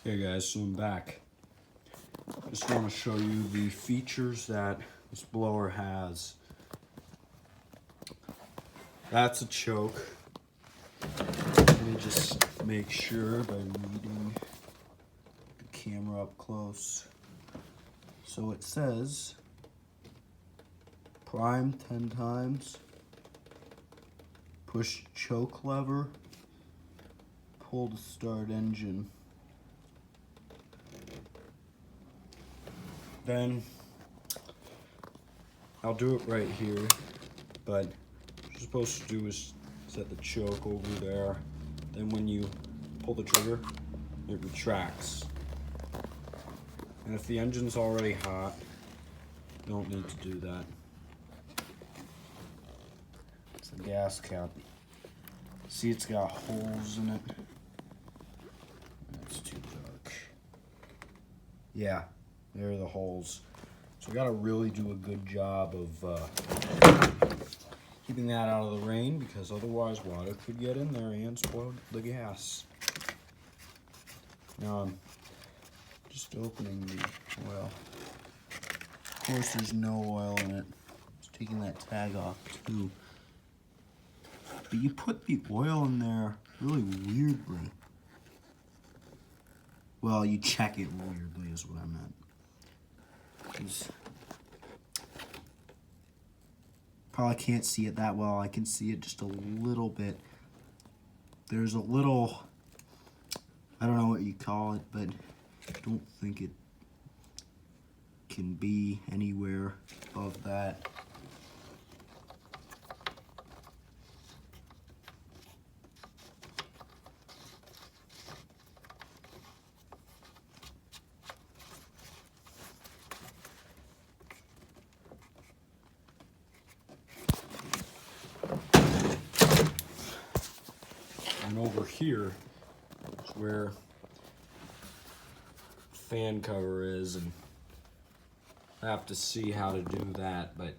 Hey guys, so I'm back. Just want to show you the features that this blower has. That's a choke. Let me just make sure by reading the camera up close. So it says prime 10 times, push choke lever, pull to start engine. Then I'll do it right here, but what you're supposed to do is set the choke over there. Then when you pull the trigger, it retracts. And if the engine's already hot, you don't need to do that. It's the gas cap. See, it's got holes in it. That's too dark. Yeah. There are the holes. So we gotta really do a good job of keeping that out of the rain, because otherwise water could get in there and spoil the gas. Now I'm just opening the oil. Of course there's no oil in it. Just taking that tag off too. But you put the oil in there really weirdly. Well, you check it weirdly is what I meant. Probably can't see it that well. I can see it just a little bit. There's a little, I don't know what you call it, but I don't think it can be anywhere above that. And over here is where the fan cover is, and I have to see how to do that, but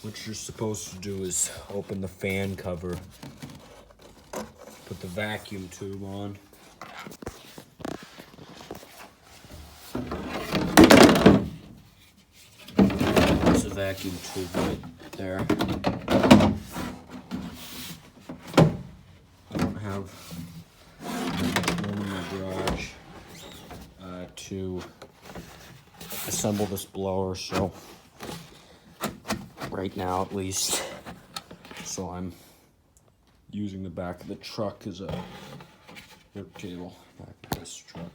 what you're supposed to do is open the fan cover, put the vacuum tube on, there's a vacuum tube right there. I don't have room in my garage to assemble this blower, so right now at least, so I'm using the back of the truck as a work table. Back of this truck.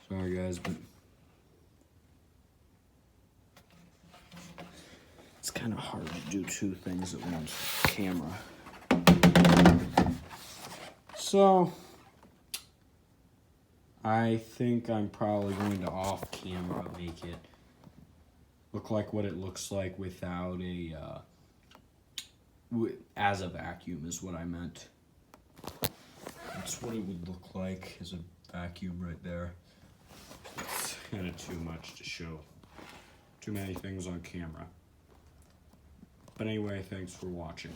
Sorry guys, but it's kind of hard to do two things at once with the camera. So I think I'm probably going to off camera make it look like what it looks like without a as a vacuum is what I meant. That's what it would look like as a vacuum right there. It's kind of too much to show. Too many things on camera. But anyway, thanks for watching.